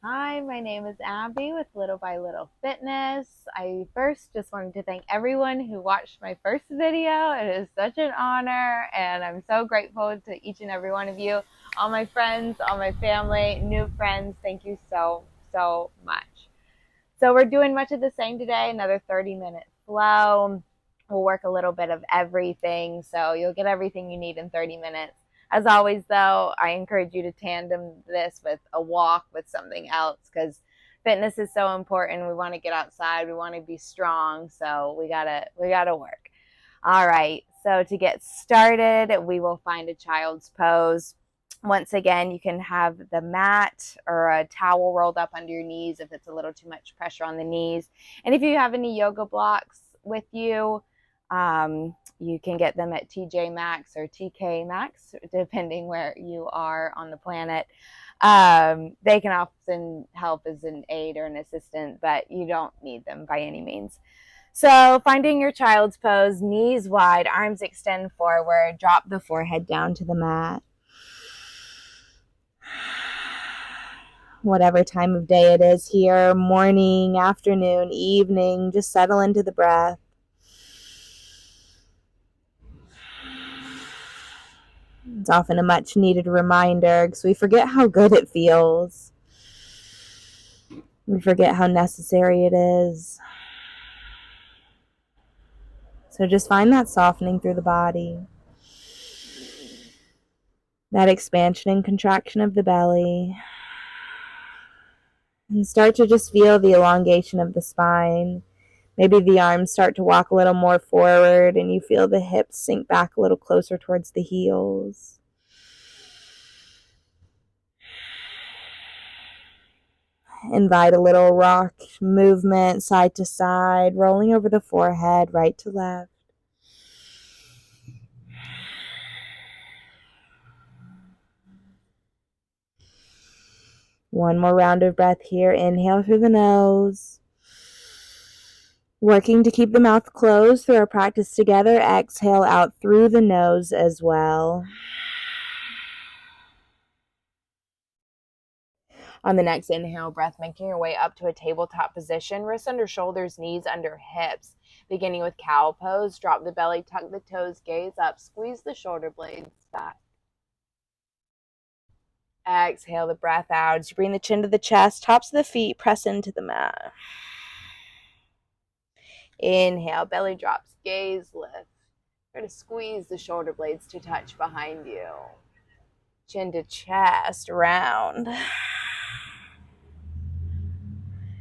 Hi, my name is Abby with Little by Little Fitness. I first just wanted to thank everyone who watched my first video. It is such an honor, and I'm so grateful to each and every one of you. All my friends, all my family, new friends, thank you so much. So we're doing much of the same today, another 30-minute flow. We'll work a little bit of everything, so you'll get everything you need in 30 minutes. As always, though, I encourage you to tandem this with a walk with something else because fitness is so important. We want to get outside. We want to be strong, so we gotta work. All right, so to get started, we will find a child's pose. Once again, you can have the mat or a towel rolled up under your knees if it's a little too much pressure on the knees. And if you have any yoga blocks with you, you can get them at TJ Maxx or TK Maxx, depending where you are on the planet. They can often help as an aid or an assistant, but you don't need them by any means. So finding your child's pose, knees wide, arms extend forward, drop the forehead down to the mat. Whatever time of day it is here, morning, afternoon, evening, just settle into the breath. It's often a much needed reminder because we forget how good it feels. We forget how necessary it is. So just find that softening through the body. That expansion and contraction of the belly. And start to just feel the elongation of the spine. Maybe the arms start to walk a little more forward and you feel the hips sink back a little closer towards the heels. Invite a little rock movement side to side, rolling over the forehead, right to left. One more round of breath here. Inhale through the nose. Working to keep the mouth closed through our practice together. Exhale out through the nose as well. On the next inhale breath, making your way up to a tabletop position. Wrists under shoulders, knees under hips. Beginning with cow pose. Drop the belly, tuck the toes, gaze up. Squeeze the shoulder blades back. Exhale the breath out as you bring the chin to the chest, tops of the feet, press into the mat. Inhale, belly drops, gaze lift. Try to squeeze the shoulder blades to touch behind you. Chin to chest, round.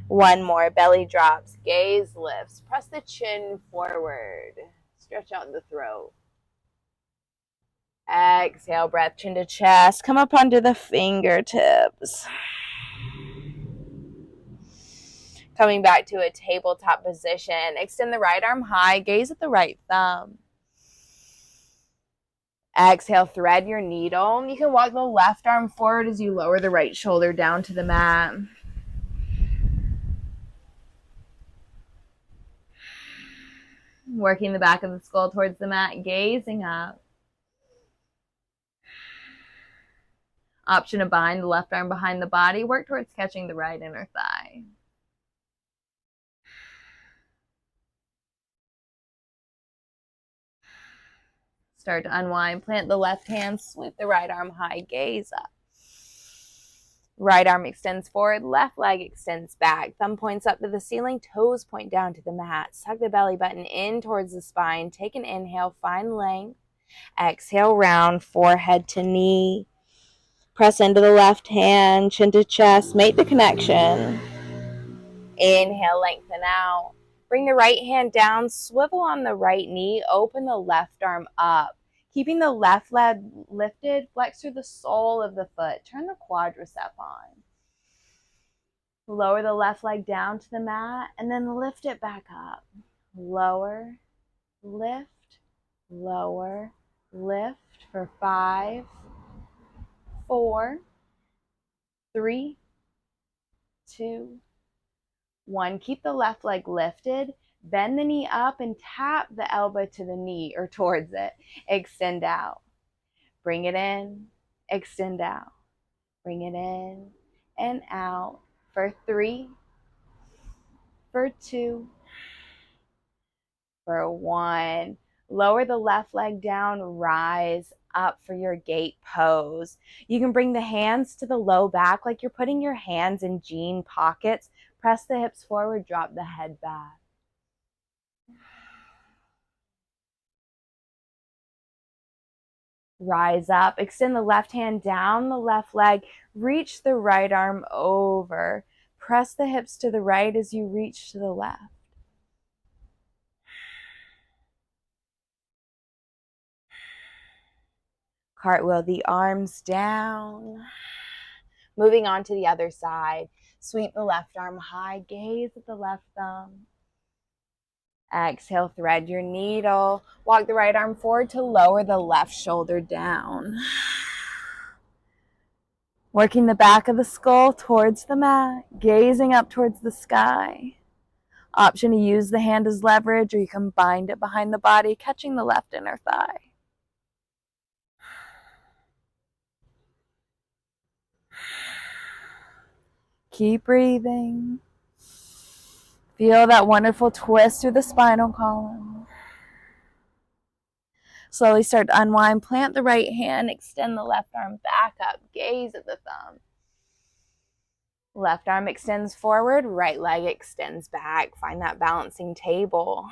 One more, belly drops, gaze lifts. Press the chin forward. Stretch out the throat. Exhale, breath, chin to chest. Come up onto the fingertips. Coming back to a tabletop position. Extend the right arm high. Gaze at the right thumb. Exhale, thread your needle. You can walk the left arm forward as you lower the right shoulder down to the mat. Working the back of the skull towards the mat, gazing up. Option to bind the left arm behind the body. Work towards catching the right inner thigh. Start to unwind. Plant the left hand, sweep the right arm high, gaze up. Right arm extends forward, left leg extends back. Thumb points up to the ceiling, toes point down to the mat. Tuck the belly button in towards the spine. Take an inhale, find length. Exhale, round, forehead to knee. Press into the left hand, chin to chest, make the connection. Inhale, lengthen out. Bring the right hand down, swivel on the right knee, open the left arm up. Keeping the left leg lifted, flex through the sole of the foot. Turn the quadricep on. Lower the left leg down to the mat and then lift it back up. Lower, lift, lower, lift for 5, 4, 3, 2, 1. Keep the left leg lifted. Bend the knee up and tap the elbow to the knee or towards it. Extend out. Bring it in. Extend out. Bring it in and out. for 3, for 2, for 1. Lower the left leg down, rise up for your gate pose. You can bring the hands to the low back like you're putting your hands in jean pockets. Press the hips forward, drop the head back. Rise up, extend the left hand down the left leg, reach the right arm over. Press the hips to the right as you reach to the left. Cartwheel the arms down. Moving on to the other side. Sweep the left arm high, gaze at the left thumb. Exhale, thread your needle. Walk the right arm forward to lower the left shoulder down. Working the back of the skull towards the mat, gazing up towards the sky. Option to use the hand as leverage, or you can bind it behind the body, catching the left inner thigh. Keep breathing. Feel that wonderful twist through the spinal column. Slowly start to unwind. Plant the right hand. Extend the left arm back up. Gaze at the thumb. Left arm extends forward. Right leg extends back. Find that balancing table.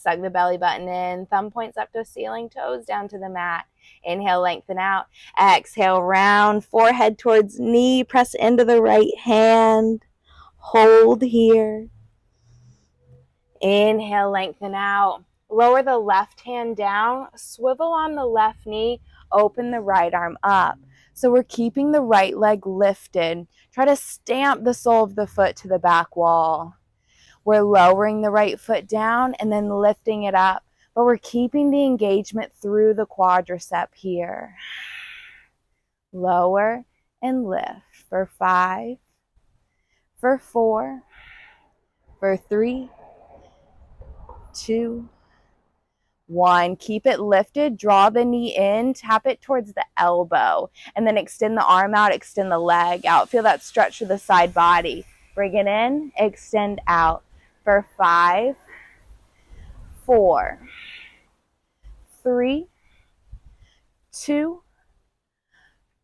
Suck the belly button in. Thumb points up to the ceiling. Toes down to the mat. Inhale, lengthen out. Exhale, round. Forehead towards knee. Press into the right hand. Hold here. Inhale, lengthen out. Lower the left hand down. Swivel on the left knee. Open the right arm up. So we're keeping the right leg lifted. Try to stamp the sole of the foot to the back wall. We're lowering the right foot down and then lifting it up. But we're keeping the engagement through the quadricep here. Lower and lift for 5, for 4, for 3, 2, 1. Keep it lifted. Draw the knee in. Tap it towards the elbow. And then extend the arm out. Extend the leg out. Feel that stretch to the side body. Bring it in. Extend out. For 5, 4, 3, 2,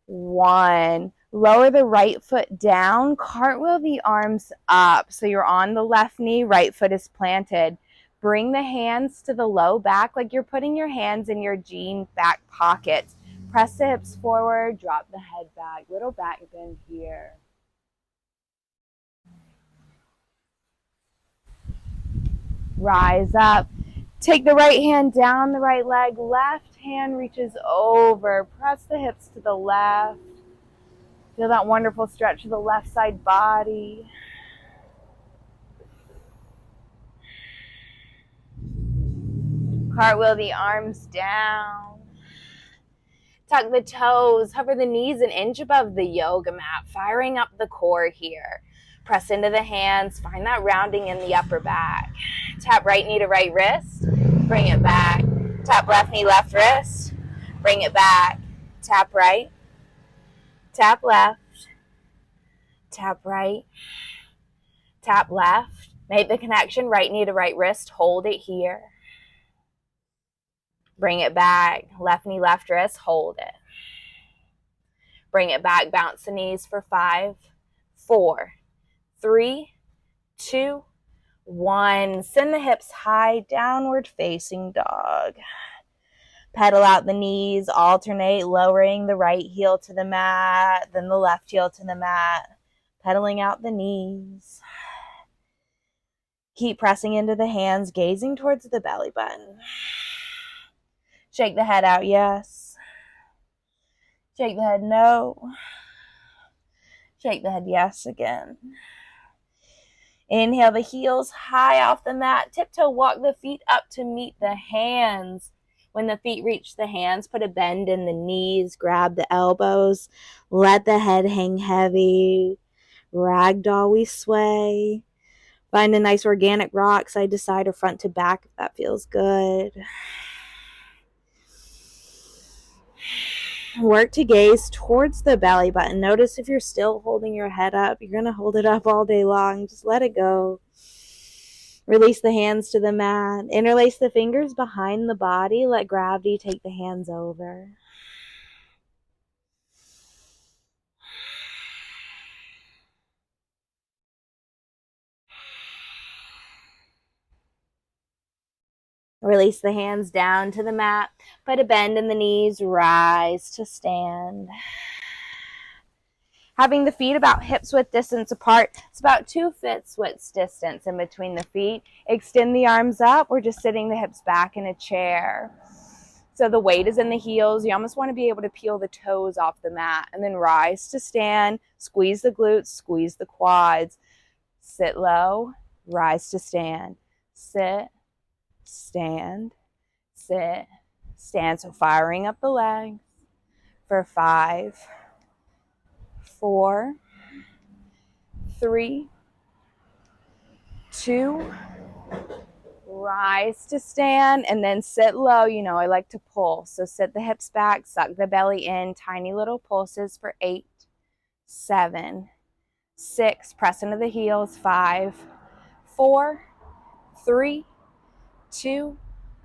1. Lower the right foot down. Cartwheel the arms up. So you're on the left knee. Right foot is planted. Bring the hands to the low back like you're putting your hands in your jean back pockets. Press the hips forward. Drop the head back. Little back bend here. Rise up. Take the right hand down the right leg. Left hand reaches over. Press the hips to the left. Feel that wonderful stretch of the left side body. Cartwheel the arms down. Tuck the toes. Hover the knees an inch above the yoga mat. Firing up the core here. Press into the hands. Find that rounding in the upper back. Tap right knee to right wrist. Bring it back. Tap left knee, left wrist. Bring it back. Tap right. Tap left. Tap right. Tap left. Make the connection. Right knee to right wrist. Hold it here. Bring it back. Left knee, left wrist. Hold it. Bring it back. Bounce the knees for 5, 4, 3, 2, 1. Send the hips high, downward facing dog. Pedal out the knees, alternate, lowering the right heel to the mat, then the left heel to the mat. Pedaling out the knees. Keep pressing into the hands, gazing towards the belly button. Shake the head out, yes. Shake the head, no. Shake the head, yes again. Inhale the heels high off the mat. Tiptoe walk the feet up to meet the hands. When the feet reach the hands, put a bend in the knees. Grab the elbows. Let the head hang heavy. Ragdoll, we sway. Find a nice organic rock, side to side or front to back if that feels good. Work to gaze towards the belly button. Notice if you're still holding your head up. You're going to hold it up all day long. Just let it go. Release the hands to the mat. Interlace the fingers behind the body. Let gravity take the hands over. Release the hands down to the mat. Put a bend in the knees. Rise to stand. Having the feet about hips width distance apart. It's about 2 feet width distance in between the feet. Extend the arms up. We're just sitting the hips back in a chair. So the weight is in the heels. You almost want to be able to peel the toes off the mat. And then rise to stand. Squeeze the glutes. Squeeze the quads. Sit low. Rise to stand. Sit. Stand. Sit. Stand. So firing up the legs for 5, 4, 3, 2, rise to stand, and then sit low. You know, I like to pull. So sit the hips back, suck the belly in, tiny little pulses for 8, 7, 6, press into the heels, 5, 4, 3, 2,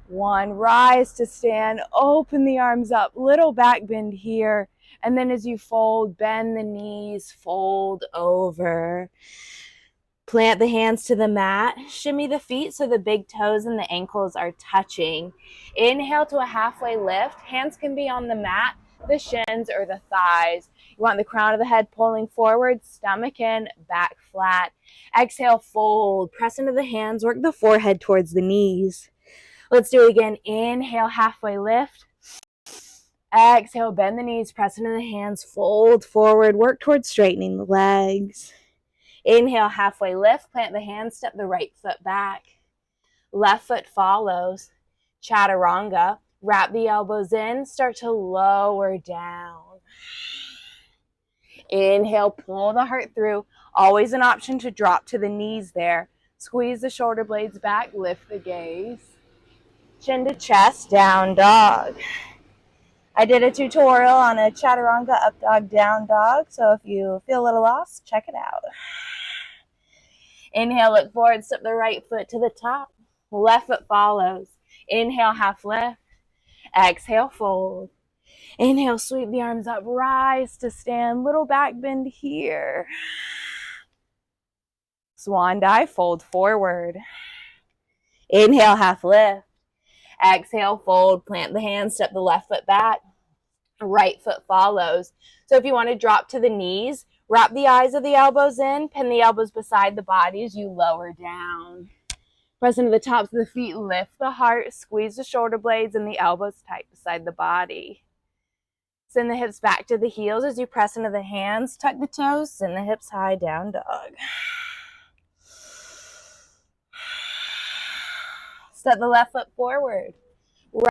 1. Rise to stand, open the arms up, little back bend here. And then as you fold, bend the knees, fold over. Plant the hands to the mat. Shimmy the feet so the big toes and the ankles are touching. Inhale to a halfway lift. Hands can be on the mat, the shins, or the thighs. You want the crown of the head pulling forward, stomach in, back flat. Exhale, fold. Press into the hands. Work the forehead towards the knees. Let's do it again. Inhale, halfway lift. Exhale, bend the knees, press into the hands, fold forward, work towards straightening the legs. Inhale, halfway lift, plant the hands, step the right foot back. Left foot follows. Chaturanga, wrap the elbows in, start to lower down. Inhale, pull the heart through. Always an option to drop to the knees there. Squeeze the shoulder blades back, lift the gaze. Chin to chest, down dog. I did a tutorial on a chaturanga up dog, down dog, so if you feel a little lost, check it out. Inhale, look forward, step the right foot to the top. Left foot follows. Inhale, half lift. Exhale, fold. Inhale, sweep the arms up, rise to stand, little back bend here. Swan dive, fold forward. Inhale, half lift. Exhale, fold, plant the hands, step the left foot back. Right foot follows. So if you want to drop to the knees, wrap the eyes of the elbows in, pin the elbows beside the body as you lower down. Press into the tops of the feet, lift the heart, squeeze the shoulder blades and the elbows tight beside the body. Send the hips back to the heels as you press into the hands, tuck the toes, send the hips high, down dog. Step the left foot forward.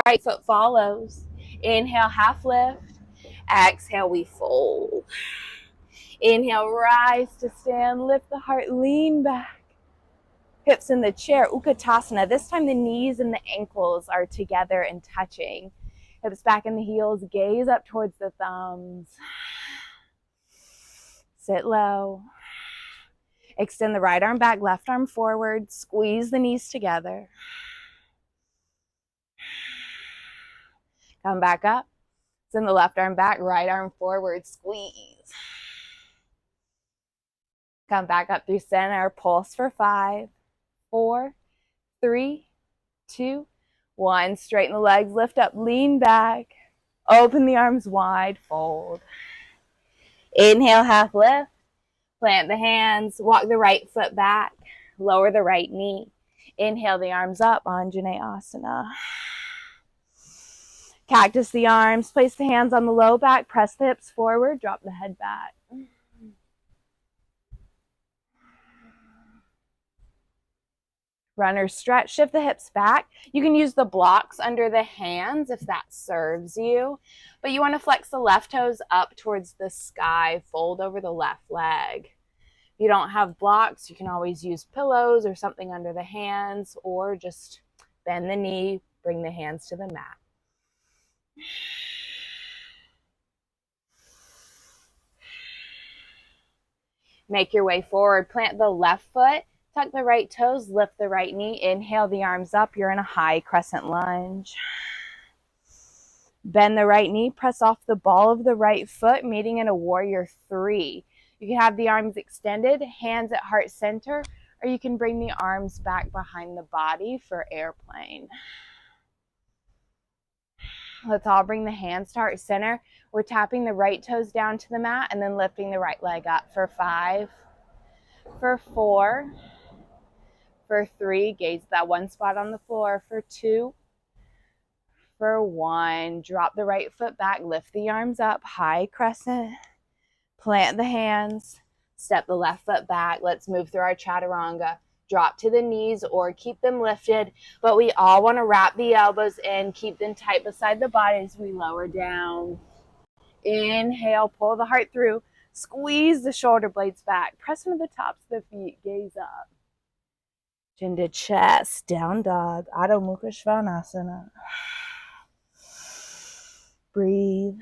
Right foot follows. Inhale, half lift. Exhale, we fold. Inhale, rise to stand, lift the heart, lean back. Hips in the chair, Utkatasana. This time the knees and the ankles are together and touching. Hips back in the heels, gaze up towards the thumbs. Sit low. Extend the right arm back, left arm forward. Squeeze the knees together. Come back up. Send the left arm back, right arm forward, squeeze. Come back up through center, pulse for 5, 4, 3, 2, 1. Straighten the legs, lift up, lean back. Open the arms wide, fold. Inhale, half lift. Plant the hands, walk the right foot back, lower the right knee. Inhale the arms up, Anjaneyasana. Cactus the arms, place the hands on the low back, press the hips forward, drop the head back. Runner stretch, shift the hips back. You can use the blocks under the hands if that serves you, but you want to flex the left toes up towards the sky, fold over the left leg. If you don't have blocks, you can always use pillows or something under the hands, or just bend the knee, bring the hands to the mat. Make your way forward. Plant the left foot, tuck the right toes, lift the right knee. Inhale the arms up. You're in a high crescent lunge. Bend the right knee, press off the ball of the right foot, meeting in a warrior 3. You can have the arms extended, hands at heart center, or you can bring the arms back behind the body for airplane. Let's all bring the hands to heart center. We're tapping the right toes down to the mat and then lifting the right leg up for 5, for 4, for 3. Gaze that one spot on the floor. For 2, for 1. Drop the right foot back, lift the arms up, high crescent. Plant the hands, step the left foot back. Let's move through our chaturanga. Drop to the knees or keep them lifted, but we all want to wrap the elbows in, keep them tight beside the body as we lower down. Inhale, pull the heart through, squeeze the shoulder blades back, press into the tops of the feet, gaze up. Chin to chest, down dog, Adho Mukha Svanasana. Breathe.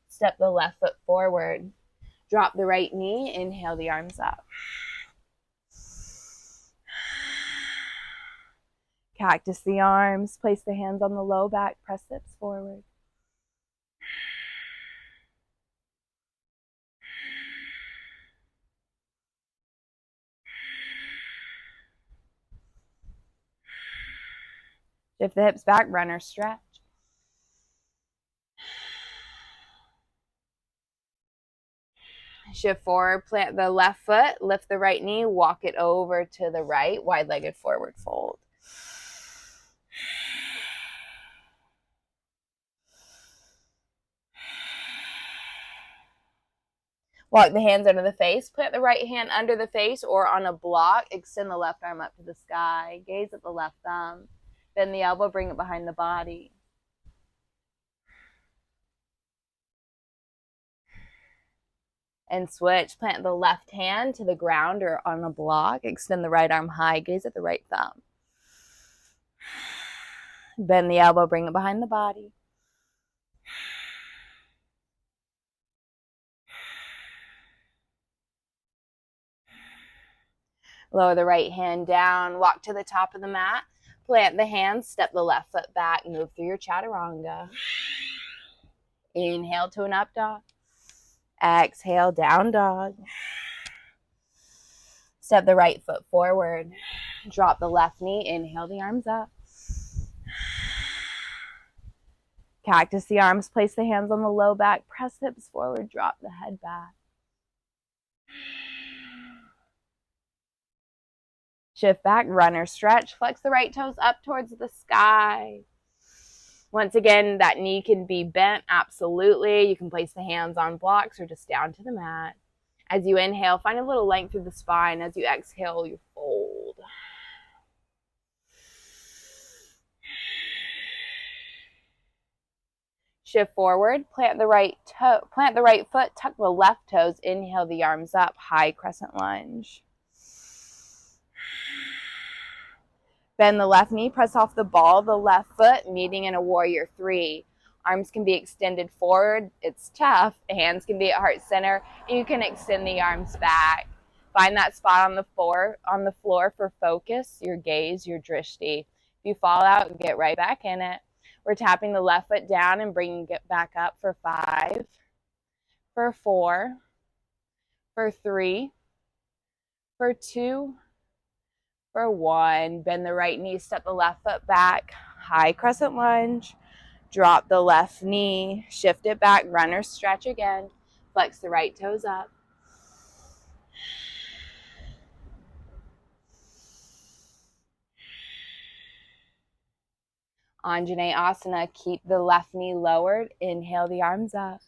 Step the left foot forward. Drop the right knee. Inhale the arms up. Cactus the arms. Place the hands on the low back. Press hips forward. Shift the hips back. Runner stretch. Shift forward, plant the left foot, lift the right knee, walk it over to the right, wide-legged forward fold. Walk the hands under the face, plant the right hand under the face or on a block, extend the left arm up to the sky, gaze at the left thumb, bend the elbow, bring it behind the body. And switch, plant the left hand to the ground or on a block, extend the right arm high, gaze at the right thumb. Bend the elbow, bring it behind the body. Lower the right hand down, walk to the top of the mat, plant the hands, step the left foot back, move through your chaturanga. Inhale to an up dog. Exhale, down dog. Step the right foot forward. Drop the left knee. Inhale the arms up. Cactus the arms. Place the hands on the low back. Press hips forward. Drop the head back. Shift back. Runner stretch. Flex the right toes up towards the sky. Once again, that knee can be bent, absolutely. You can place the hands on blocks or just down to the mat. As you inhale, find a little length through the spine. As you exhale, you fold. Shift forward, plant the right foot, tuck the left toes, inhale the arms up, high crescent lunge. Bend the left knee, press off the ball of the left foot, meeting in a warrior 3. Arms can be extended forward. It's tough. Hands can be at heart center. You can extend the arms back. Find that spot on the floor for focus, your gaze, your drishti. If you fall out, get right back in it. We're tapping the left foot down and bringing it back up for 5, for 4, for 3, for 2, for 1. Bend the right knee, step the left foot back, high crescent lunge. Drop the left knee, shift it back, runner stretch again. Flex the right toes up. Anjaneyasana, keep the left knee lowered. Inhale the arms up.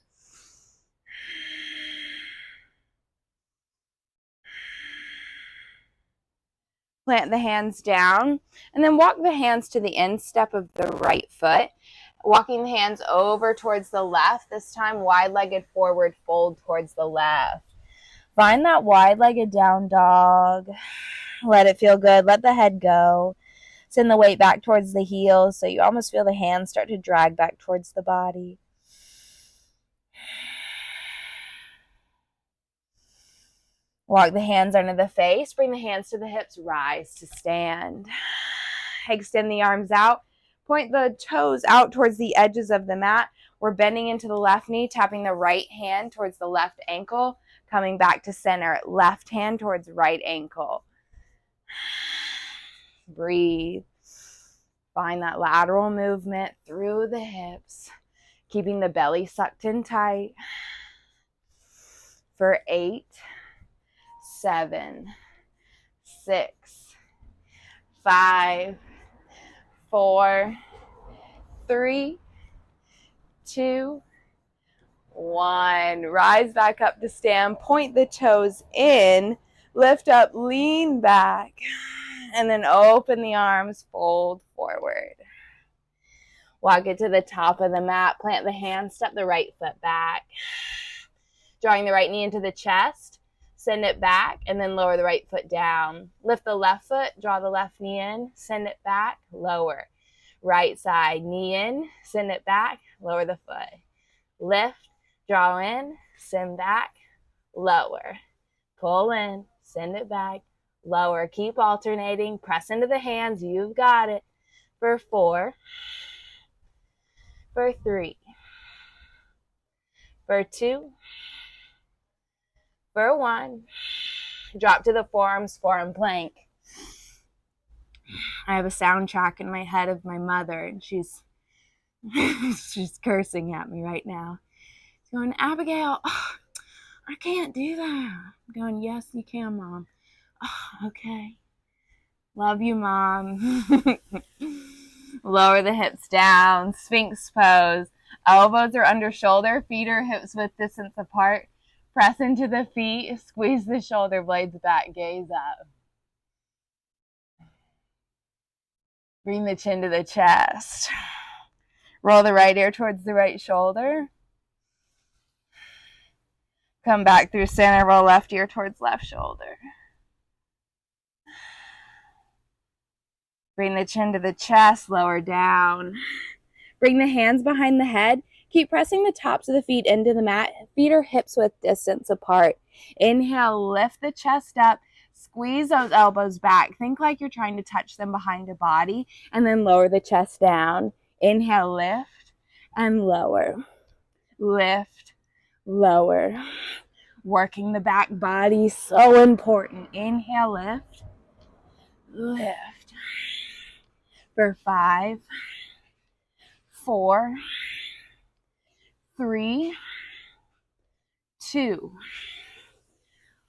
Plant the hands down and then walk the hands to the instep of the right foot. Walking the hands over towards the left, this time wide-legged forward fold towards the left. Find that wide-legged down dog. Let it feel good. Let the head go. Send the weight back towards the heels so you almost feel the hands start to drag back towards the body. Walk the hands under the face. Bring the hands to the hips. Rise to stand. Extend the arms out. Point the toes out towards the edges of the mat. We're bending into the left knee, tapping the right hand towards the left ankle, coming back to center. Left hand towards right ankle. Breathe. Find that lateral movement through the hips, keeping the belly sucked in tight. For 8, 7, 6, 5, 4, 3, 2, 1. Rise back up to stand. Point the toes in. Lift up, lean back. And then open the arms, fold forward. Walk it to the top of the mat. Plant the hands, step the right foot back. Drawing the right knee into the chest. Send it back, and then lower the right foot down. Lift the left foot, draw the left knee in, send it back, lower. Right side, knee in, send it back, lower the foot. Lift, draw in, send back, lower. Pull in, send it back, lower. Keep alternating, press into the hands, you've got it. For 4, for 3, for 2, for 1. Drop to the forearms, forearm plank. I have a soundtrack in my head of my mother, and she's cursing at me right now. She's going, Abigail, oh, I can't do that. I'm going, yes, you can, Mom. Oh, okay. Love you, Mom. Lower the hips down, Sphinx pose. Elbows are under shoulder, feet are hips width distance apart. Press into the feet, squeeze the shoulder blades back, gaze up. Bring the chin to the chest. Roll the right ear towards the right shoulder. Come back through center, roll left ear towards left shoulder. Bring the chin to the chest, lower down. Bring the hands behind the head. Keep pressing the tops of the feet into the mat. Feet are hips width distance apart. Inhale, lift the chest up. Squeeze those elbows back. Think like you're trying to touch them behind the body, and then lower the chest down. Inhale, lift and lower. Lift, lower. Working the back body, so important. Inhale, lift, lift. For 5, 4, 3, 2,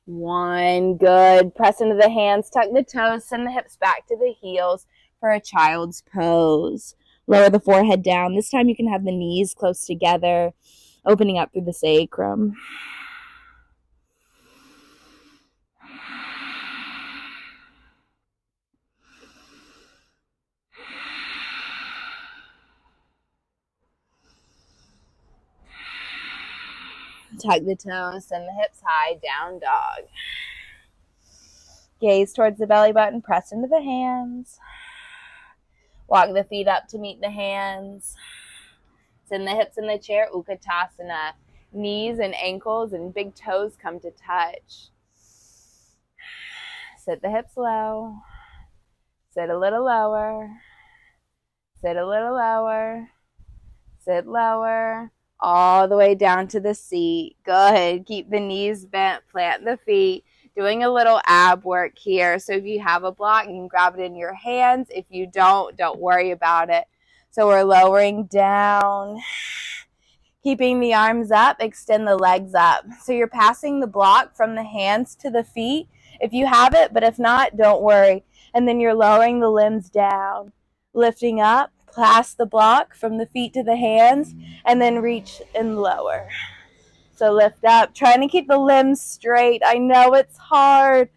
1. Good. Press into the hands, tuck the toes, send the hips back to the heels for a child's pose. Lower the forehead down. This time you can have the knees close together, opening up through the sacrum. Tuck the toes, send the hips high, down dog. Gaze towards the belly button, press into the hands. Walk the feet up to meet the hands. Send the hips in the chair, Utkatasana. Knees and ankles and big toes come to touch. Sit the hips low. Sit a little lower. Sit a little lower. Sit lower. All the way down to the seat. Good. Keep the knees bent. Plant the feet. Doing a little ab work here. So if you have a block, you can grab it in your hands. If you don't worry about it. So we're lowering down. Keeping the arms up, extend the legs up. So you're passing the block from the hands to the feet if you have it, but if not, don't worry. And then you're lowering the limbs down. Lifting up, pass the block from the feet to the hands, and then reach and lower. So lift up, trying to keep the limbs straight. I know it's hard,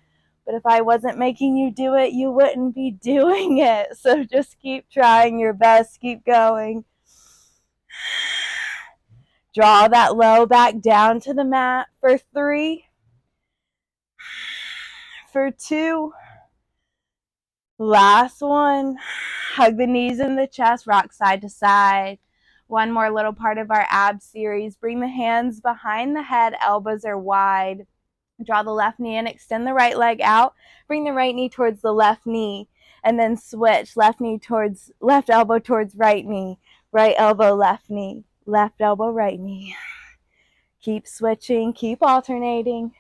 but if I wasn't making you do it, you wouldn't be doing it. So just keep trying your best, keep going. Draw that low back down to the mat for 3, for 2. Last one. Hug the knees in the chest, rock side to side. One more little part of our ab series. Bring the hands behind the head, elbows are wide. Draw the left knee in, extend the right leg out. Bring the right knee towards the left knee, and then switch. Left knee towards, left elbow towards right knee. Right elbow, left knee. Left elbow, right knee. Keep switching, keep alternating.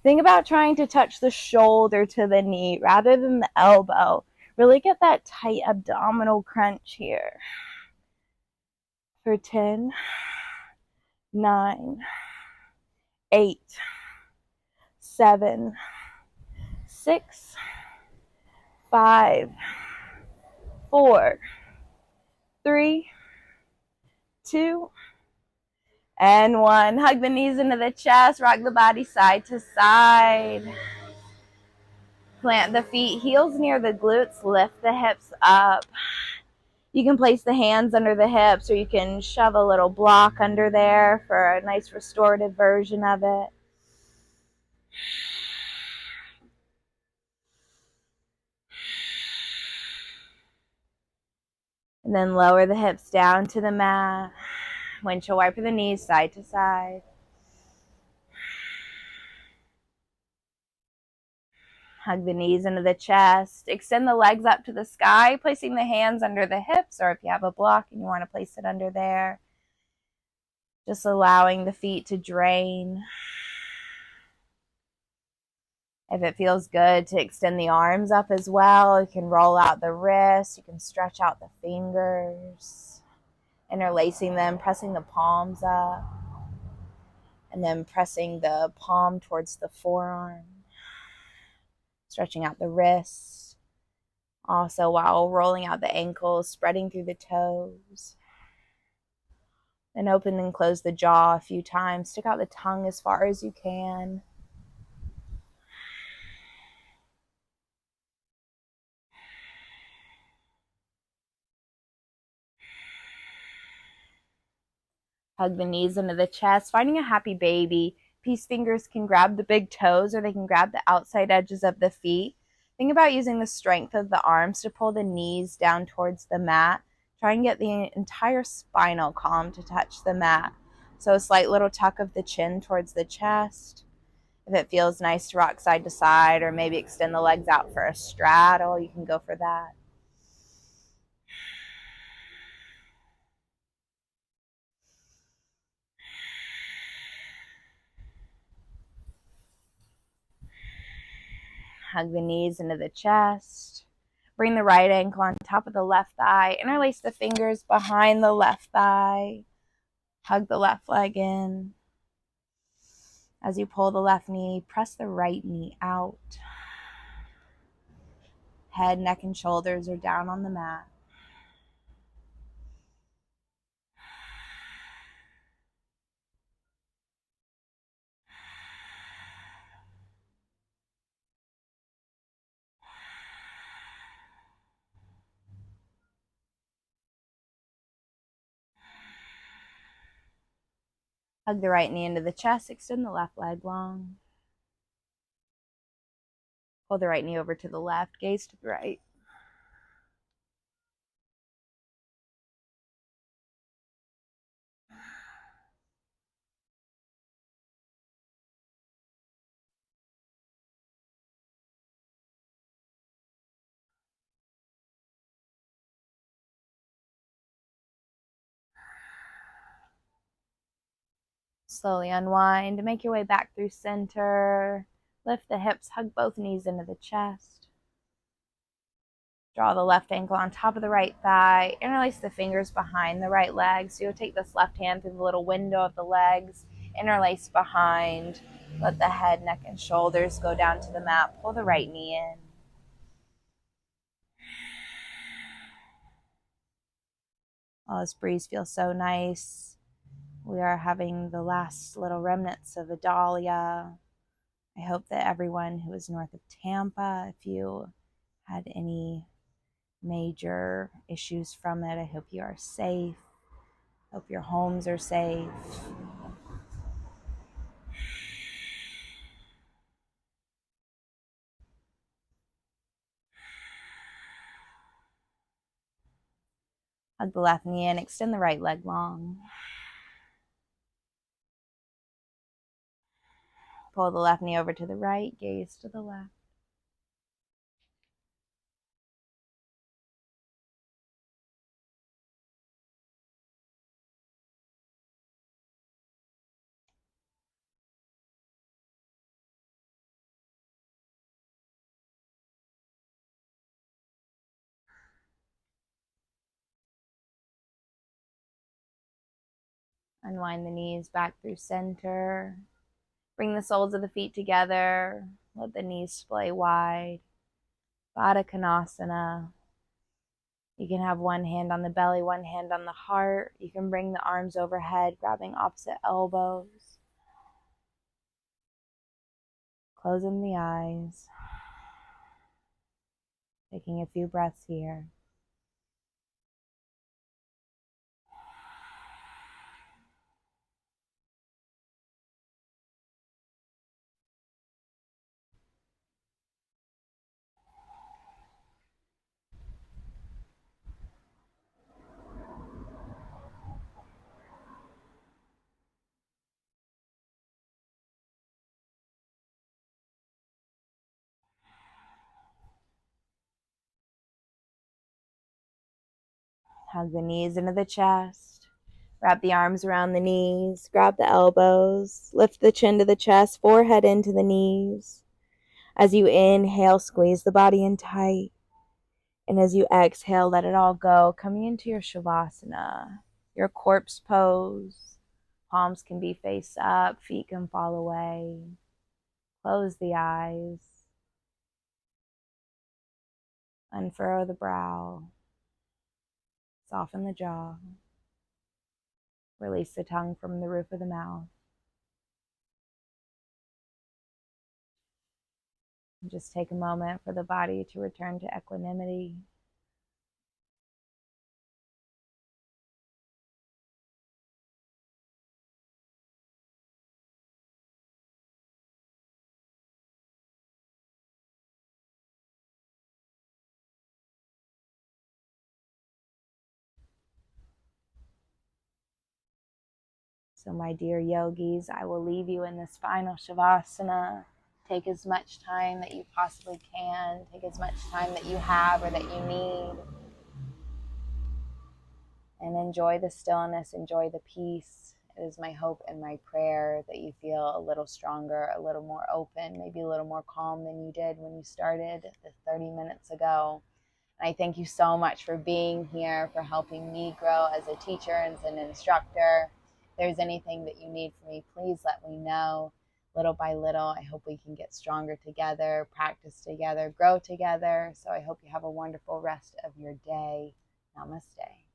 Think about trying to touch the shoulder to the knee rather than the elbow. Really get that tight abdominal crunch here. For 10, 9, 8, 7, 6, 5, 4, 3, 2, and 1. Hug the knees into the chest, rock the body side to side. Plant the feet, heels near the glutes, lift the hips up. You can place the hands under the hips, or you can shove a little block under there for a nice restorative version of it. And then lower the hips down to the mat. Windshield wiper the knees side to side. Hug the knees into the chest. Extend the legs up to the sky, placing the hands under the hips, or if you have a block and you want to place it under there, just allowing the feet to drain. If it feels good to extend the arms up as well, you can roll out the wrists, you can stretch out the fingers, interlacing them, pressing the palms up, and then pressing the palm towards the forearm, stretching out the wrists. Also, while rolling out the ankles, spreading through the toes. Then open and close the jaw a few times. Stick out the tongue as far as you can. Hug the knees into the chest, finding a happy baby. Peace fingers can grab the big toes, or they can grab the outside edges of the feet. Think about using the strength of the arms to pull the knees down towards the mat. Try and get the entire spinal column to touch the mat. So a slight little tuck of the chin towards the chest. If it feels nice to rock side to side, or maybe extend the legs out for a straddle, you can go for that. Hug the knees into the chest. Bring the right ankle on top of the left thigh. Interlace the fingers behind the left thigh. Hug the left leg in. As you pull the left knee, press the right knee out. Head, neck, and shoulders are down on the mat. Hug the right knee into the chest. Extend the left leg long. Pull the right knee over to the left. Gaze to the right. Slowly unwind. Make your way back through center. Lift the hips. Hug both knees into the chest. Draw the left ankle on top of the right thigh. Interlace the fingers behind the right leg. So you'll take this left hand through the little window of the legs. Interlace behind. Let the head, neck, and shoulders go down to the mat. Pull the right knee in. Oh, this breeze feels so nice. We are having the last little remnants of a dahlia. I hope that everyone who is north of Tampa, if you had any major issues from it, I hope you are safe. Hope your homes are safe. Hug the left knee in, extend the right leg long. Pull the left knee over to the right, gaze to the left. Unwind the knees back through center. Bring the soles of the feet together. Let the knees splay wide. Baddha Konasana. You can have one hand on the belly, one hand on the heart. You can bring the arms overhead, grabbing opposite elbows. Closing the eyes. Taking a few breaths here. Hug the knees into the chest. Wrap the arms around the knees. Grab the elbows. Lift the chin to the chest, forehead into the knees. As you inhale, squeeze the body in tight. And as you exhale, let it all go. Coming into your Savasana, your corpse pose. Palms can be face up, feet can fall away. Close the eyes. Unfurrow the brow. Soften the jaw. Release the tongue from the roof of the mouth. And just take a moment for the body to return to equanimity. So my dear yogis, I will leave you in the spinal Shavasana. Take as much time that you possibly can. Take as much time that you have or that you need. And enjoy the stillness, enjoy the peace. It is my hope and my prayer that you feel a little stronger, a little more open, maybe a little more calm than you did when you started the 30 minutes ago. And I thank you so much for being here, for helping me grow as a teacher and as an instructor. If there's anything that you need from me, please let me know. Little by little, I hope we can get stronger together, practice together, grow together. So I hope you have a wonderful rest of your day. Namaste.